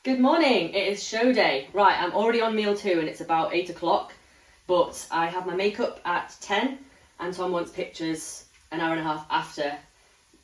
Good morning, it is show day. Right, I'm already on meal 2 and it's about 8 o'clock, but I have my makeup at 10 and Tom wants pictures an hour and a half after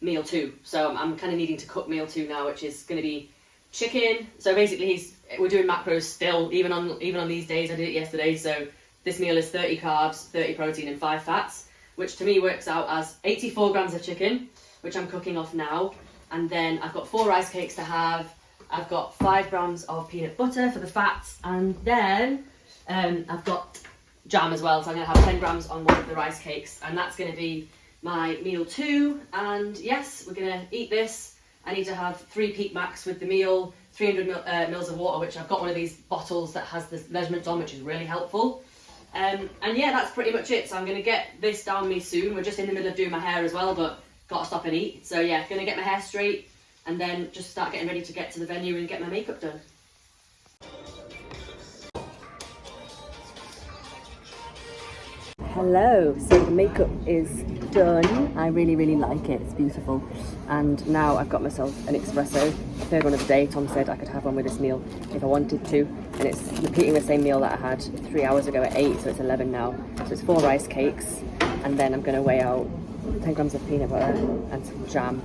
meal 2. So I'm kind of needing to cook meal 2 now, which is going to be chicken. So basically we're doing macros still, even on these days. I did it yesterday, so this meal is 30 carbs, 30 protein and 5 fats, which to me works out as 84 grams of chicken, which I'm cooking off now. And then I've got 4 rice cakes to have. I've got 5 grams of peanut butter for the fats, and then I've got jam as well, so I'm going to have 10 grams on one of the rice cakes, and that's going to be my meal 2. And yes, we're going to eat this. I need to have 3 peak max with the meal, 300 mils of water, which I've got one of these bottles that has the measurements on, which is really helpful. And yeah, that's pretty much it. So I'm going to get this down me soon. We're just in the middle of doing my hair as well, but got to stop and eat. So yeah, going to get my hair straight and then just start getting ready to get to the venue and get my makeup done. Hello, so the makeup is done. I really like it, it's beautiful. And now I've got myself an espresso, the third one of the day. Tom said I could have one with this meal if I wanted to. And it's repeating the same meal that I had 3 hours ago at 8, so it's 11 now. So it's 4 rice cakes, and then I'm gonna weigh out 10 grams of peanut butter and some jam.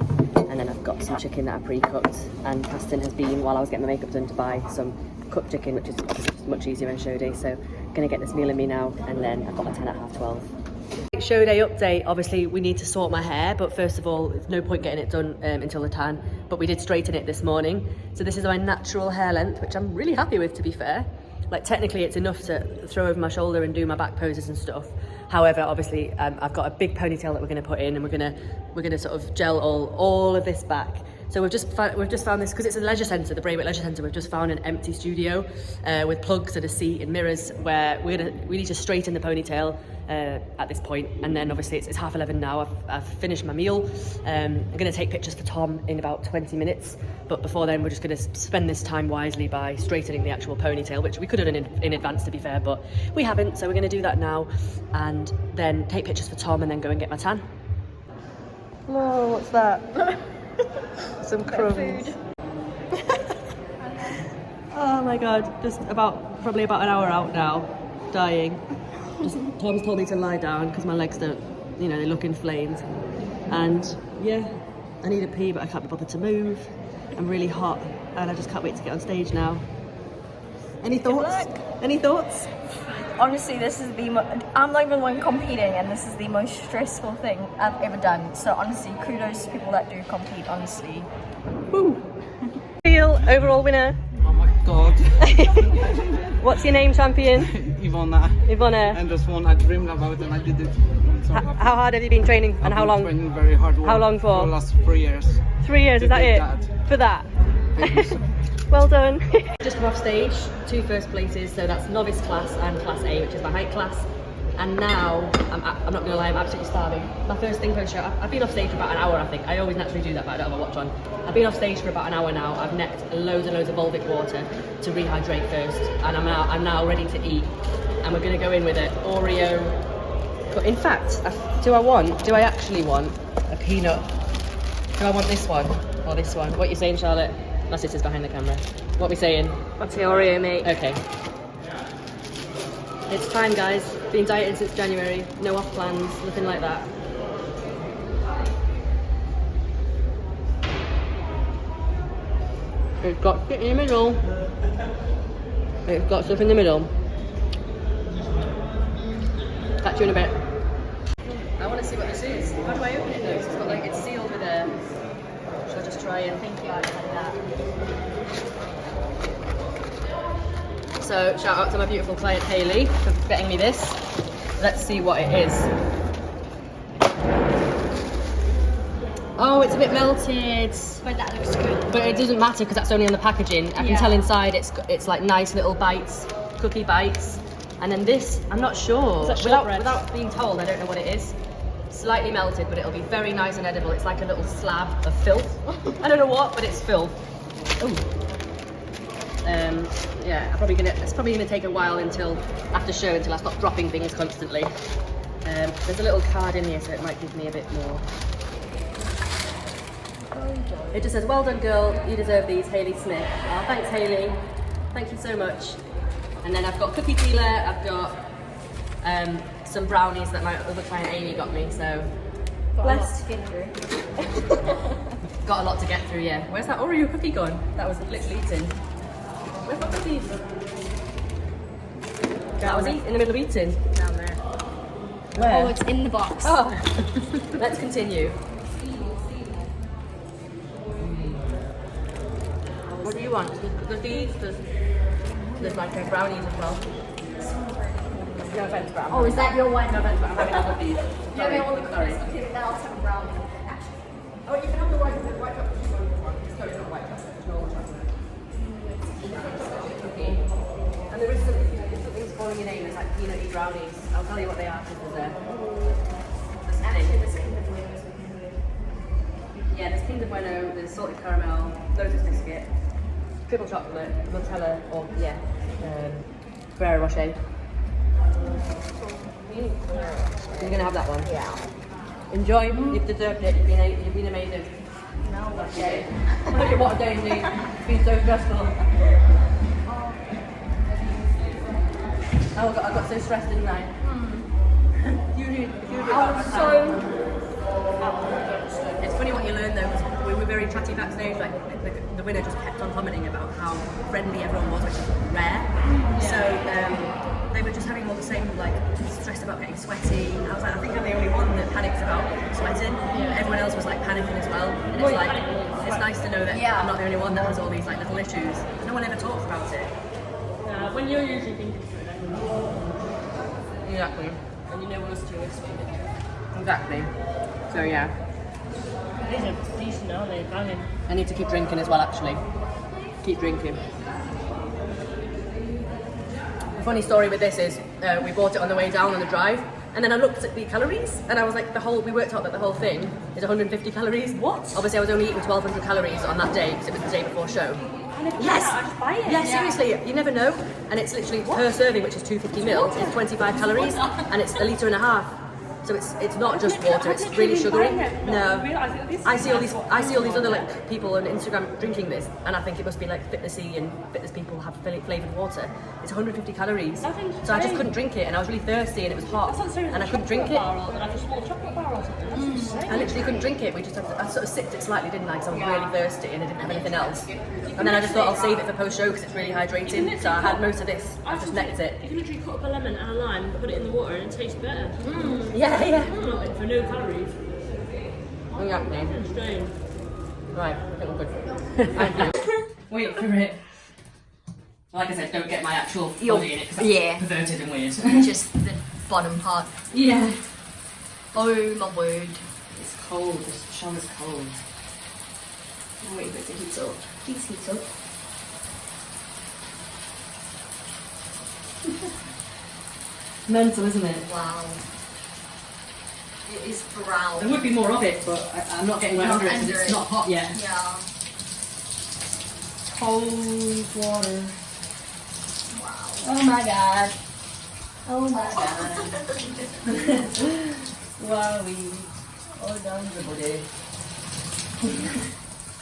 And then I've got some chicken that I pre-cooked, and Paston has been, while I was getting my makeup done, to buy some cooked chicken, which is obviously much easier on show day. So I'm gonna get this meal in me now, and then I've got my 10 at 12:30. Show day update. Obviously we need to sort my hair, but first of all, there's no point getting it done until the tan, but we did straighten it this morning. So this is my natural hair length, which I'm really happy with, to be fair. Like, technically it's enough to throw over my shoulder and do my back poses and stuff. However, obviously I've got a big ponytail that we're going to put in, and we're gonna sort of gel all of this back. So we've just found this, because it's a leisure centre, the Braithwaite Leisure Centre. We've just found an empty studio with plugs and a seat and mirrors, where we need to straighten the ponytail at this point. And then obviously it's 11:30 now. I've finished my meal. I'm going to take pictures for Tom in about 20 minutes. But before then, we're just going to spend this time wisely by straightening the actual ponytail, which we could have done in advance, to be fair, but we haven't. So we're going to do that now, and then take pictures for Tom, and then go and get my tan. Whoa, what's that? Some crumbs. Oh my god, just probably about an hour out now, dying. Tom's told me to lie down because my legs don't, they look inflamed. And yeah, I need a pee, but I can't be bothered to move. I'm really hot, and I just can't wait to get on stage now. Any thoughts? Any thoughts? Honestly, this is I'm not even the one competing, and this is the most stressful thing I've ever done. So honestly, kudos to people that do compete, honestly. Woo! Feel overall winner. Oh my god. What's your name, champion? Ivona. And this one I dreamed about, and I did it. So how hard have you been training, and how long? Training very hard. How long for? For the last 3 years. 3 years, is that it? For that? Thank you so much. Well done. Just come off stage, 2 first places, so that's novice class and class A, which is my height class. And now, I'm not going to lie, I'm absolutely starving. My first thing post show, I've been off stage for about an hour, I think. I always naturally do that, but I don't have a watch on. I've been off stage for about an hour now. I've necked loads and loads of Volvic water to rehydrate first, and I'm now ready to eat. And we're going to go in with an Oreo. But in fact, do I actually want a peanut? Do I want this one or this one? What are you saying, Charlotte? My sister's behind the camera. What are we saying? What's the Oreo, mate? Okay. It's time, guys. Been dieting since January. No off plans, nothing like that. It's got shit in the middle. It's got stuff in the middle. Catch you in a bit. I want to see what this is. How do I open it though? It's sealed with a... Shall I just try and think about it like that? So shout out to my beautiful client Hayley for getting me this. Let's see what it is. Oh, it's a bit melted. But that looks good. But it doesn't matter because that's only on the packaging. I can tell inside it's like nice little bites, cookie bites. And then this, I'm not sure. Without being told, I don't know what it is. Slightly melted, but it'll be very nice and edible. It's like a little slab of filth. I don't know what, but it's filth. Ooh. Yeah, it's probably gonna take a while until after show until I stop dropping things constantly. There's a little card in here, so it might give me a bit more. It just says, well done girl, you deserve these, Hayley Smith. Oh, thanks Hayley, thank you so much. And then I've got cookie peeler, I've got some brownies that my other client Amy got me, so blessed. Got a lot to get through, yeah. Where's that Oreo cookie gone? That was literally eaten. Where's my cookies? That was in the middle of eating. Down there. Where? Oh, it's in the box. Oh, let's continue. What do you want? There's these, there's like brownies as well. No offense, but Oh, is that your one? no offense, but I'm having all of these. Yeah, they all look Sorry. nice. Okay, then I'll have a brownie. Oh, you can have the white chocolate. Sorry, not white chocolate, it's normal chocolate. Okay. And there is something calling your name, it's like peanutty brownies. I'll tell you what they are because they're yeah, there's Kinder Bueno, there's salted caramel, Lotus biscuit, triple chocolate, Nutella, or Ferrero Rocher. You're gonna have that one? Yeah. Enjoy. You've deserved it. You've been amazing. No, okay. Look at what a day indeed. It's been so stressful. I got so stressed, didn't I? It's funny what you learn though, because we were very chatty backstage. Like the winner just kept on commenting about how friendly everyone was, which is rare. So they were just having all the same like stress about getting sweaty. I was like, I think I'm the only one that panics about sweating. Everyone else was like panicking as well. And it's like it's nice to know that I'm not the only one that has all these like little issues. No one ever talks about it. When you're usually thinking through it. Exactly. And you know what else to do is Exactly. So yeah. These are decent, aren't they? Banging. I need to keep drinking as well, actually. Keep drinking. The funny story with this is, we bought it on the way down on the drive, and then I looked at the calories, and I was like, we worked out that the whole thing is 150 calories. What? Obviously, I was only eating 1,200 calories on that day, because it was the day before show. Yes! Yeah, seriously, you never know. And it's literally per serving, which is 250 ml, it's 25 calories, and it's 1.5 litres. So it's not just water, it's really sugary. No. I see all these other like people on Instagram drinking this, and I think it must be like fitnessy and fitness people have flavoured water. It's 150 calories. So I just couldn't drink it, and I was really thirsty and it was hot, and I couldn't drink it. I literally couldn't drink it. I sort of sipped it slightly, didn't I? Because I was really thirsty and I didn't have anything else. And then I just thought I'll save it for post show because it's really hydrating. So I had most of this. I just necked it. You can literally cut up a lemon and a lime, put it in the water, and it tastes better. Yeah. For no calories. Exactly. It's strange. Right, I think we're good. Thank you. Wait for it. Like I said, don't get my actual body in it because that's perverted and weird. Just the bottom part. Yeah. Oh my word. It's cold, the shower's cold. I'm waiting for it to heat up. Please heat up. Mental, isn't it? Wow. It is brown. There would be more of it, but I'm not getting right under it because it's not hot yet. Yeah. Cold water. Wow. Oh my god. Oh my god. Wowie. Oh, down the body.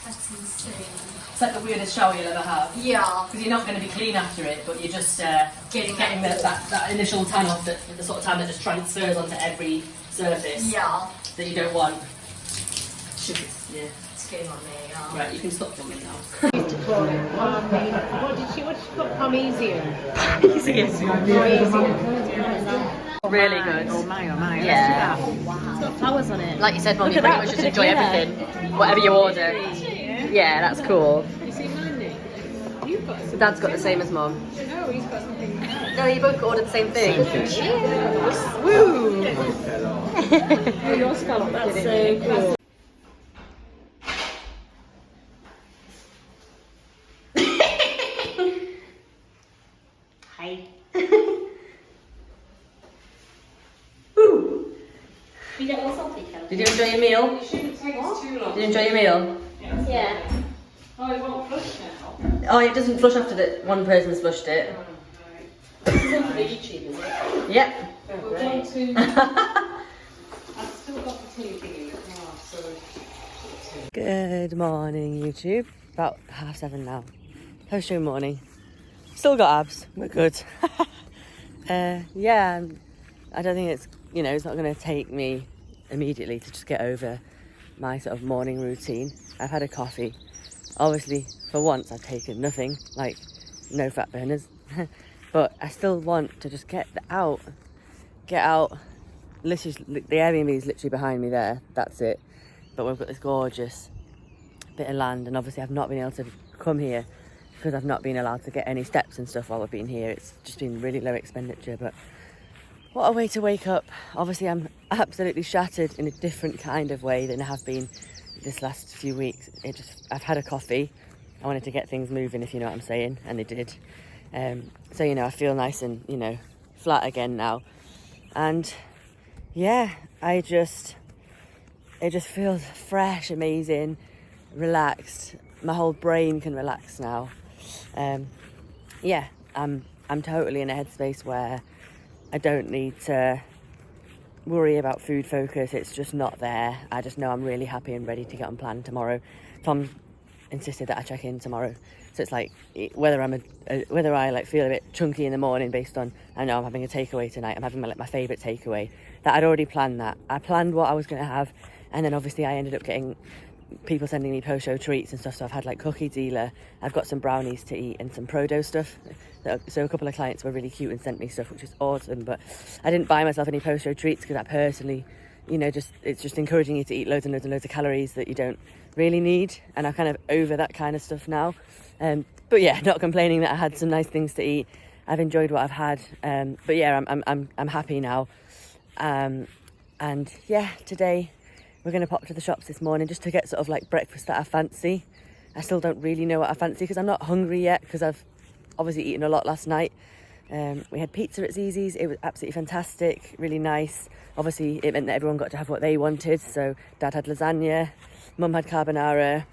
That's insane. It's like the weirdest shower you'll ever have. Yeah. Because you're not going to be clean after it, but you're just getting that initial tan off, the sort of tan that just transfers onto every surface that you don't want. Yeah. It's getting on me. Right, you can stop filming now. What did she put? Parmesan. Really good. Oh my. Yeah. It's got flowers on it. Like you said, Mum, you pretty much just enjoy everything, whatever you order. Yeah, that's cool. You see mine, Nick? You've got some. Dad's got the same as Mum. No, he's got something. No, you both ordered the same thing. Cheers! Woo! Your scallop, that's so cool. Hi. Woo! Did you enjoy your meal? Did you enjoy your meal? Yeah. Oh, it won't flush now. Oh, it doesn't flush after that one person's flushed it. This is for YouTube, is it? Yep. We're going to... I've still got the tea thing in the car, so... Good morning, YouTube. About 7:30 now. Post-show morning. Still got abs. We're good. Yeah, I don't think it's, it's not going to take me immediately to just get over my sort of morning routine. I've had a coffee. Obviously, for once, I've taken nothing, like no fat burners. But I still want to just get out. Literally, the Airbnb is literally behind me there. That's it. But we've got this gorgeous bit of land, and obviously I've not been able to come here because I've not been allowed to get any steps and stuff while I've been here. It's just been really low expenditure, but what a way to wake up. Obviously I'm absolutely shattered in a different kind of way than I have been this last few weeks. I've had a coffee. I wanted to get things moving, if you know what I'm saying, and they did. So I feel nice and flat again now, and yeah, it just feels fresh, amazing, relaxed. My whole brain can relax now. Yeah, I'm totally in a headspace where I don't need to worry about food focus. It's just not there. I just know I'm really happy and ready to get on plan tomorrow. Tom insisted that I check in tomorrow, so it's like whether I like feel a bit chunky in the morning based on I know I'm having a takeaway tonight. I'm having my favourite takeaway that I'd already planned. That I planned what I was going to have, and then obviously I ended up getting people sending me post-show treats and stuff. So I've had like cookie dealer, I've got some brownies to eat and some Prodo stuff. So a couple of clients were really cute and sent me stuff, which is awesome. But I didn't buy myself any post-show treats because I personally, it's just encouraging you to eat loads and loads and loads of calories that you don't really need. And I'm kind of over that kind of stuff now. But yeah, not complaining that I had some nice things to eat. I've enjoyed what I've had. But yeah, I'm happy now. And yeah, today we're going to pop to the shops this morning just to get sort of like breakfast that I fancy. I still don't really know what I fancy because I'm not hungry yet because I've obviously eaten a lot last night. We had pizza at Zizi's. It was absolutely fantastic, really nice. Obviously it meant that everyone got to have what they wanted. So Dad had lasagna, Mum had carbonara,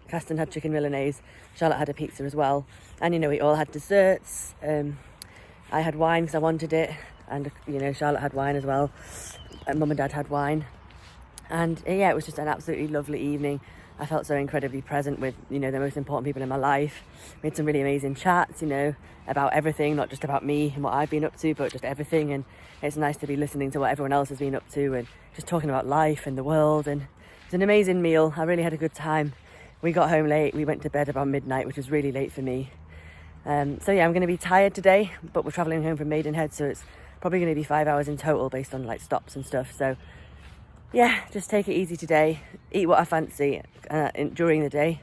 Caston had chicken Milanese, Charlotte had a pizza as well. And we all had desserts. I had wine because I wanted it, and Charlotte had wine as well, and Mum and Dad had wine. And yeah, it was just an absolutely lovely evening. I felt so incredibly present with, the most important people in my life. We had some really amazing chats, about everything, not just about me and what I've been up to, but just everything. And it's nice to be listening to what everyone else has been up to and just talking about life and the world. And it's an amazing meal. I really had a good time. We got home late. We went to bed about midnight, which was really late for me. So yeah, I'm going to be tired today, but we're travelling home from Maidenhead, so it's probably going to be 5 hours in total based on like stops and stuff. So yeah, just take it easy today, eat what I fancy during the day,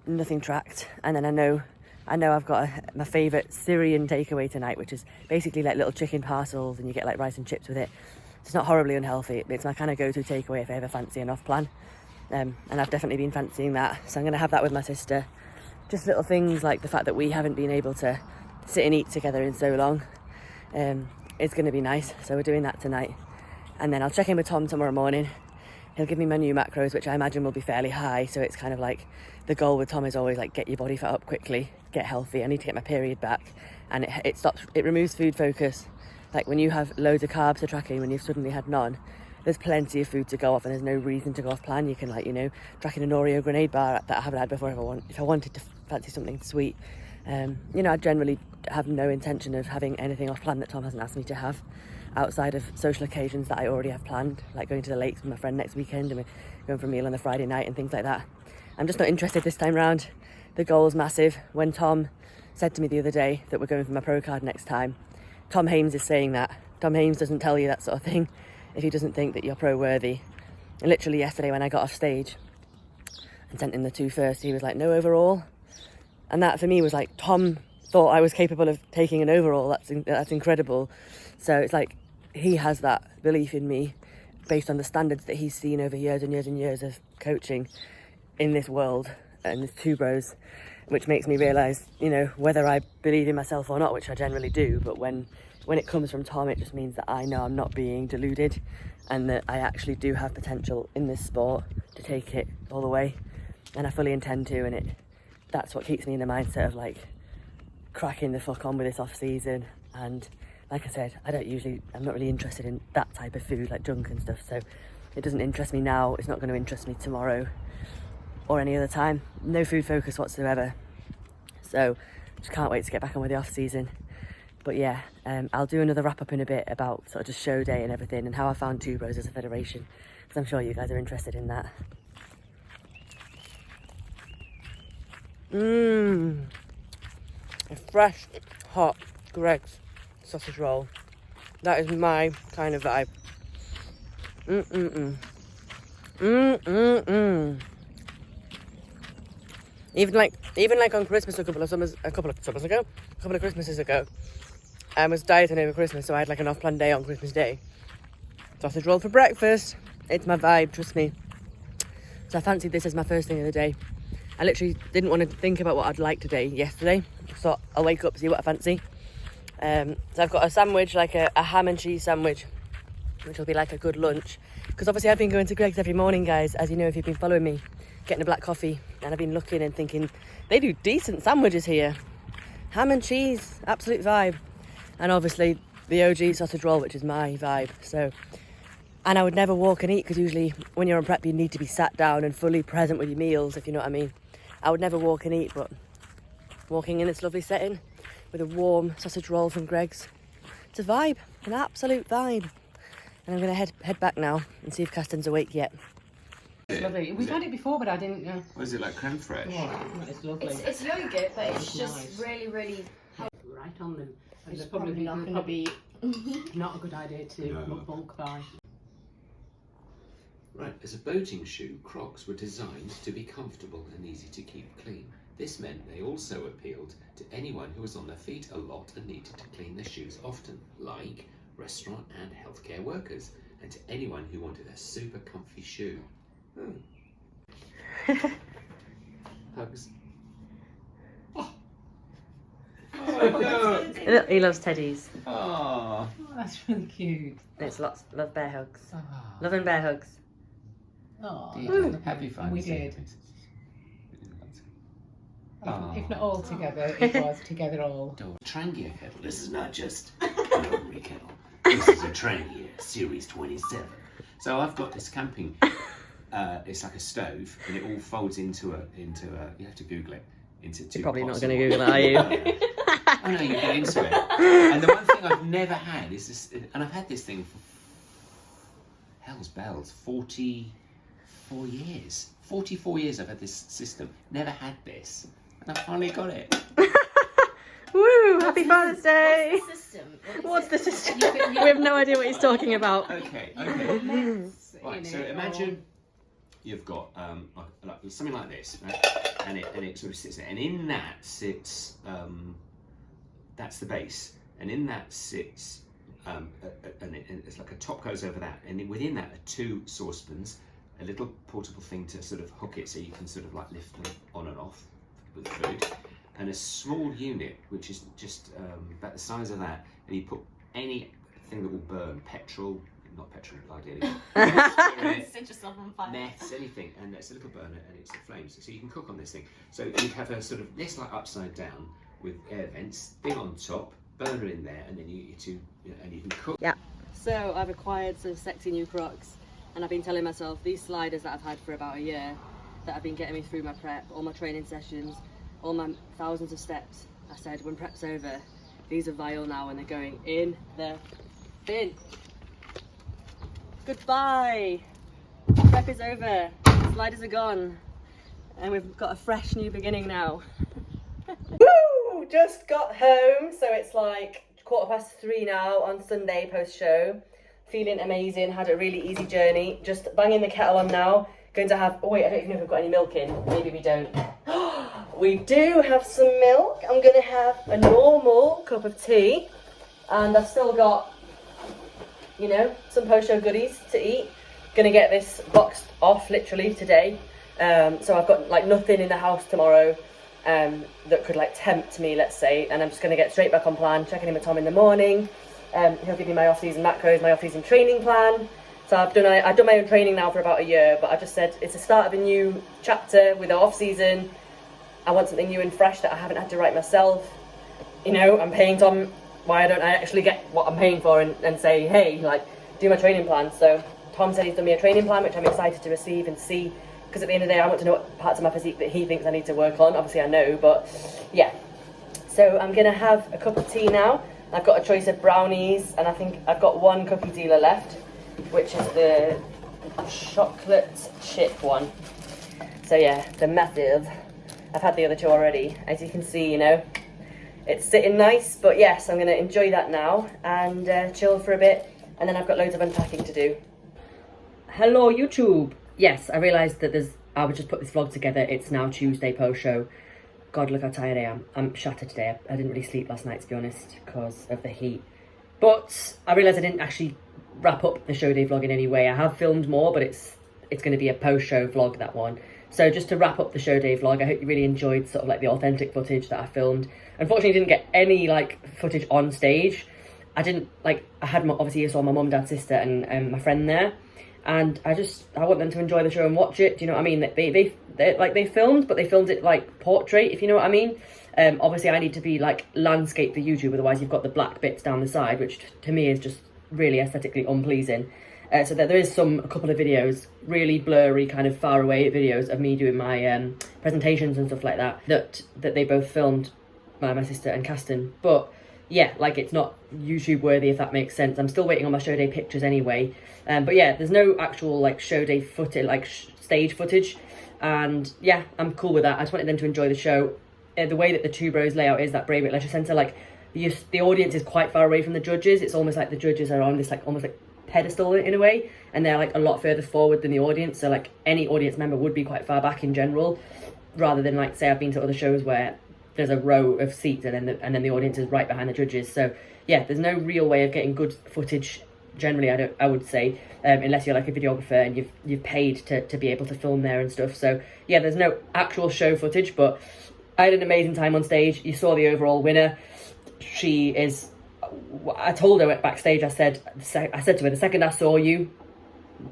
nothing tracked. And then I know I've got my favourite Syrian takeaway tonight, which is basically like little chicken parcels and you get like rice and chips with it. It's not horribly unhealthy. It's my kind of go-to takeaway if I ever fancy an off-plan. And I've definitely been fancying that. So I'm going to have that with my sister. Just little things like the fact that we haven't been able to sit and eat together in so long. It's going to be nice. So we're doing that tonight. And then I'll check in with Tom tomorrow morning. He'll give me my new macros, which I imagine will be fairly high. So it's kind of like the goal with Tom is always like get your body fat up quickly, get healthy. I need to get my period back, and it removes food focus. Like when you have loads of carbs to tracking, when you've suddenly had none, there's plenty of food to go off, and there's no reason to go off plan. You can track in an Oreo grenade bar that I haven't had before if I wanted to fancy something sweet. I generally have no intention of having anything off plan that Tom hasn't asked me to have, outside of social occasions that I already have planned, like going to the lakes with my friend next weekend and we're going for a meal on the Friday night and things like that. I'm just not interested this time round. The goal's massive. When Tom said to me the other day that we're going for my pro card next time, Tom Hames is saying that. Tom Hames doesn't tell you that sort of thing if he doesn't think that you're pro worthy. And literally yesterday when I got off stage and sent in the 2 first, he was like, no overall. And that for me was like, Tom thought I was capable of taking an overall. That's incredible. So it's like he has that belief in me based on the standards that he's seen over years and years and years of coaching in this world and there's two bros, which makes me realise, whether I believe in myself or not, which I generally do, but when it comes from Tom, it just means that I know I'm not being deluded and that I actually do have potential in this sport to take it all the way, and I fully intend to. And that's what keeps me in the mindset of like cracking the fuck on with this off season. And like I said, I'm not really interested in that type of food, like junk and stuff. So It doesn't interest me now. It's not going to interest me tomorrow or any other time. No food focus whatsoever. So just can't wait to get back on with the off season. But yeah, I'll do another wrap up in a bit about sort of just show day and everything and how I found Two Bros as a federation, because I'm sure you guys are interested in that. A fresh, hot Greggs sausage roll. That is my kind of vibe. Even like on Christmas a couple of Christmases ago, I was dieting over Christmas, so I had like an off-planned day on Christmas Day. Sausage roll for breakfast. It's my vibe, trust me. So I fancied this as my first thing of the day. I literally didn't want to think about what I'd like today yesterday. So I'll wake up, see what I fancy. So I've got a sandwich, like a ham and cheese sandwich, which will be like a good lunch. Because obviously I've been going to Greggs every morning, guys, as you know if you've been following me, getting a black coffee. And I've been looking and thinking, they do decent sandwiches here. Ham and cheese, absolute vibe. And obviously the OG sausage roll, which is my vibe. So, and I would never walk and eat, because usually when you're on prep you need to be sat down and fully present with your meals, if you know what I mean. I would never walk and eat, but walking in this lovely setting with a warm sausage roll from Greggs, it's a vibe, an absolute vibe. And I'm going to head back now and see if Castan's awake yet. It's lovely. We've had it before, but I didn't know. What is it, like creme fraiche? Yeah, it's lovely. It's yogurt, but it's just nice. really. Right on them. It's It's probably probably not not gonna going to be not a good idea to No. bulk buy. Right, as a boating shoe, Crocs were designed to be comfortable and easy to keep clean. This meant they also appealed to anyone who was on their feet a lot and needed to clean their shoes often, like restaurant and healthcare workers, and to anyone who wanted a super comfy shoe. Hugs. Look, he loves teddies. Oh, Oh, that's really cute. It's lots, love bear hugs. Oh, Loving bear hugs. oh happy fun. We did. Oh. If not all together, it was together all. Trangia kettle. This is not just an ordinary kettle. This is a Trangia Series 27. So I've got this camping. It's like a stove, and it all folds into a. You have to Google it. Into two. You're probably not pots going to of Google it, are you? water. Oh no, you get into it. And the one thing I've never had is this, and I've had this thing for hell's bells, 44 years. 44 years I've had this system. Never had this, and I finally got it. Woo! Happy Father's Day! What's the system? What's the system? We have no idea what he's talking about. Okay. Right. So imagine you've got like something like this, right? and it sort of sits there, and in that sits that's the base, and in that sits and it's like a top goes over that, and within that are two saucepans, a little portable thing to sort of hook it so you can sort of like lift them on and off with food, and a small unit which is just about the size of that, and you put anything that will burn, not petrol ideally, Set yourself on fire. meths, anything, and it's a little burner and it's the flames, so you can cook on this thing. So you have a sort of this like upside down with air vents, thing on top, burner in there, and then you can cook. Yeah. So I've acquired some sexy new Crocs, and I've been telling myself these sliders that I've had for about a year, that have been getting me through my prep, all my training sessions, all my thousands of steps. I said when prep's over, these are vile now and they're going in the bin. Goodbye. Prep is over. Sliders are gone, and we've got a fresh new beginning now. Woo! Just got home, so it's like 3:15 now on Sunday post show. Feeling amazing. Had a really easy journey. Just banging the kettle on now. Going to have. Oh wait, I don't even know if we've got any milk in. Maybe we don't. We do have some milk. I'm going to have a normal cup of tea, and I've still got, you know, some post-show goodies to eat. Gonna get this boxed off literally today. So I've got like nothing in the house tomorrow that could like tempt me, let's say, and I'm just gonna get straight back on plan, checking in with Tom in the morning. He'll give me my off-season macros, my off-season training plan. So I've done my own training now for about a year, but I just said it's the start of a new chapter with the off-season. I want something new and fresh that I haven't had to write myself. You know, I'm paying Tom, why don't I actually get what I'm paying for and say, hey, like, do my training plan? So Tom said he's done me a training plan, which I'm excited to receive and see, because at the end of the day, I want to know what parts of my physique that he thinks I need to work on. Obviously, I know, but yeah. So I'm going to have a cup of tea now. I've got a choice of brownies, and I think I've got one cookie dealer left, which is the chocolate chip one. So yeah, the massive. I've had the other two already. As you can see, you know, it's sitting nice, but yes, I'm going to enjoy that now and chill for a bit, and then I've got loads of unpacking to do. Hello, YouTube. Yes, I realised that I would just put this vlog together. It's now Tuesday post-show. God, look how tired I am. I'm shattered today. I didn't really sleep last night, to be honest, because of the heat. But I realised I didn't actually wrap up the show day vlog in any way. I have filmed more, but it's going to be a post-show vlog, that one. So just to wrap up the show day vlog, I hope you really enjoyed sort of like the authentic footage that I filmed. Unfortunately, didn't get any like footage on stage. I had obviously you saw my mum, dad, sister, and my friend there, and I want them to enjoy the show and watch it. Do you know what I mean? They filmed, but they filmed it like portrait, if you know what I mean. Obviously, I need to be like landscape for YouTube, otherwise you've got the black bits down the side, which to me is just really aesthetically unpleasing. So there is a couple of videos, really blurry, kind of far away videos of me doing my presentations and stuff like that they both filmed, my sister and Caston. But yeah, like it's not YouTube worthy, if that makes sense. I'm still waiting on my show day pictures anyway. But yeah, there's no actual like show day footage, like stage footage. And yeah, I'm cool with that. I just wanted them to enjoy the show. The way that the Two Bros layout is, that Brave Leisure Centre, like the audience is quite far away from the judges. It's almost like the judges are on this like almost like pedestal in a way, and they're like a lot further forward than the audience. So like any audience member would be quite far back in general, rather than like say I've been to other shows where there's a row of seats and then the audience is right behind the judges. So yeah, there's no real way of getting good footage generally, I would say, unless you're like a videographer and you've paid to be able to film there and stuff. So yeah, there's no actual show footage, but I had an amazing time on stage. You saw the overall winner. I told her backstage, I said to her, the second I saw you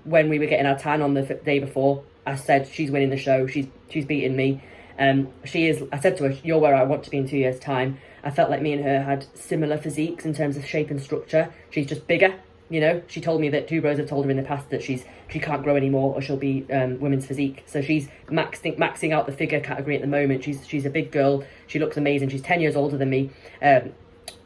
when we were getting our tan on the day before, I said, she's winning the show, she's beating me. I said to her, you're where I want to be in 2 years' time. I felt like me and her had similar physiques in terms of shape and structure. She's just bigger, you know. She told me that Two Bros have told her in the past that she can't grow anymore or she'll be women's physique. So she's maxing out the figure category at the moment. She's a big girl. She looks amazing. She's 10 years older than me.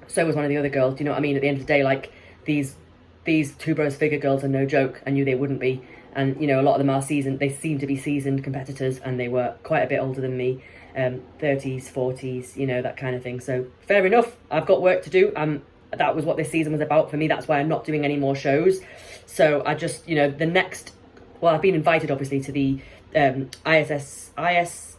So was one of the other girls. Do you know what I mean? At the end of the day, like these Two Bros figure girls are no joke. I knew they wouldn't be. And, you know, a lot of them are seasoned. They seem to be seasoned competitors, and they were quite a bit older than me, 30s, 40s, you know, that kind of thing. So fair enough. I've got work to do. That was what this season was about for me. That's why I'm not doing any more shows. So I just, you know, I've been invited obviously to the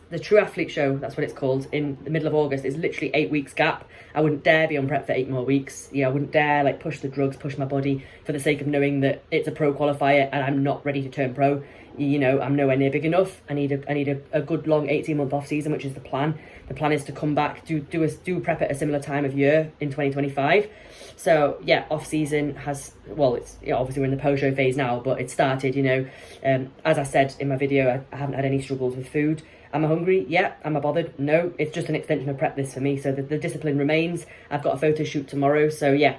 the True Athlete Show, that's what it's called, in the middle of August. It's literally 8 weeks gap. I wouldn't dare be on prep for 8 more weeks. I wouldn't dare like push the drugs, push my body for the sake of knowing that it's a pro qualifier and I'm not ready to turn pro. You know, I'm nowhere near big enough. I need a good long 18-month off season, which is the plan. The plan is to come back, do prep at a similar time of year in 2025. So yeah, off season it's obviously we're in the post show phase now, but it started. You know, as I said in my video, I haven't had any struggles with food. Am I hungry? Yeah. Am I bothered? No. It's just an extension of prep this for me. So the discipline remains. I've got a photo shoot tomorrow. So yeah,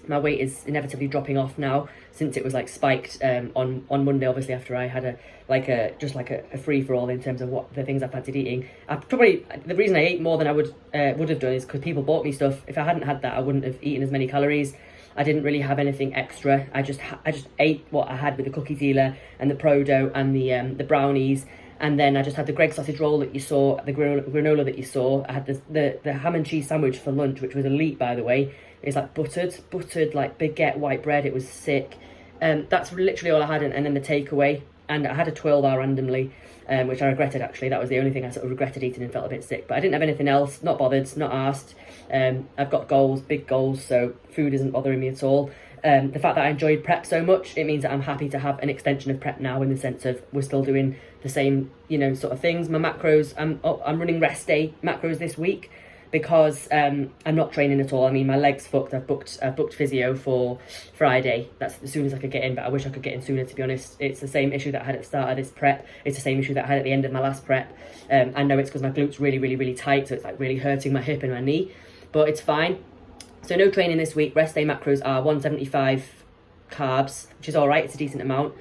my weight is inevitably dropping off now, since it was like spiked on Monday, obviously, after I had a free for all in terms of what the things I fancied eating. The reason I ate more than I would have done is because people bought me stuff. If I hadn't had that, I wouldn't have eaten as many calories. I didn't really have anything extra. I just ate what I had with the cookie dealer and the Pro Dough and the brownies. And then I just had the Greggs sausage roll that you saw, the granola that you saw. I had the ham and cheese sandwich for lunch, which was elite, by the way. It's like buttered like baguette white bread. It was sick. That's literally all I had. And then the takeaway. And I had a 12-hour randomly, which I regretted, actually. That was the only thing I sort of regretted eating and felt a bit sick. But I didn't have anything else. Not bothered, not asked. I've got goals, big goals, so food isn't bothering me at all. The fact that I enjoyed prep so much, it means that I'm happy to have an extension of prep now, in the sense of we're still doing the same, you know, sort of things. My macros, I'm running rest day macros this week because I'm not training at all. I mean, my leg's fucked. I've booked physio for Friday. That's as soon as I could get in, but I wish I could get in sooner, to be honest. It's the same issue that I had at the start of this prep. It's the same issue that I had at the end of my last prep. I know it's because my glute's really, really, really tight, so it's like really hurting my hip and my knee, but it's fine. So no training this week. Rest day macros are 175 carbs, which is all right. It's a decent amount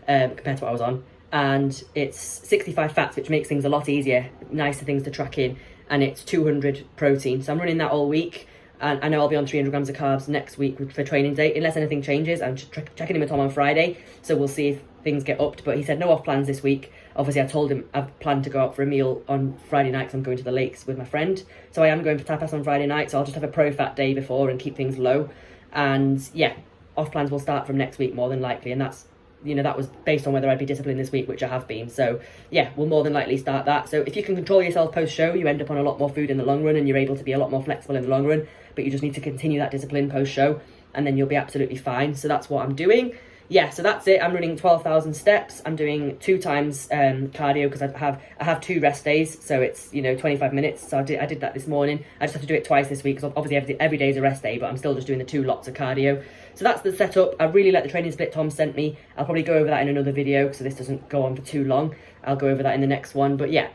compared to what I was on. And it's 65 fats, which makes things a lot easier, nicer things to track in. And it's 200 protein. So I'm running that all week. And I know I'll be on 300 grams of carbs next week for training day, unless anything changes. I'm checking in with Tom on Friday, so we'll see if things get upped. But he said no off plans this week. Obviously, I told him I've planned to go out for a meal on Friday night because I'm going to the lakes with my friend. So I am going for tapas on Friday night, so I'll just have a pro-fat day before and keep things low. And yeah, off plans will start from next week more than likely, and that's, you know, that was based on whether I'd be disciplined this week, which I have been. So yeah, we'll more than likely start that. So if you can control yourself post-show, you end up on a lot more food in the long run, and you're able to be a lot more flexible in the long run. But you just need to continue that discipline post-show, and then you'll be absolutely fine. So that's what I'm doing. Yeah, so that's it. I'm running 12,000 steps. I'm doing 2 times cardio because I have 2 rest days, so it's, you know, 25 minutes. So I did that this morning. I just have to do it twice this week because obviously every day is a rest day, but I'm still just doing the 2 lots of cardio. So that's the setup. I really like the training split Tom sent me. I'll probably go over that in another video so this doesn't go on for too long. I'll go over that in the next one. But yeah,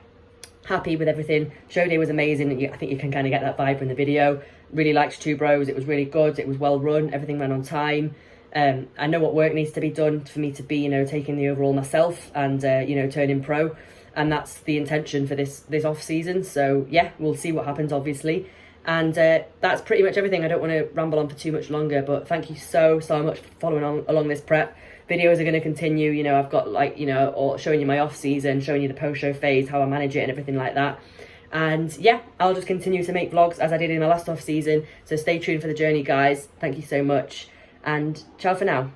happy with everything. Show day was amazing. I think you can kind of get that vibe from the video. Really liked Two Bros. It was really good. It was well run. Everything ran on time. I know what work needs to be done for me to be, you know, taking the overall myself and, you know, turning pro. And that's the intention for this off season. So yeah, we'll see what happens, obviously. And that's pretty much everything. I don't want to ramble on for too much longer, but thank you so much for following on along this prep. Videos are going to continue. You know, I've got, like, you know, or showing you my off season, showing you the post-show phase, how I manage it and everything like that. And yeah, I'll just continue to make vlogs as I did in my last off season. So stay tuned for the journey, guys. Thank you so much. And ciao for now.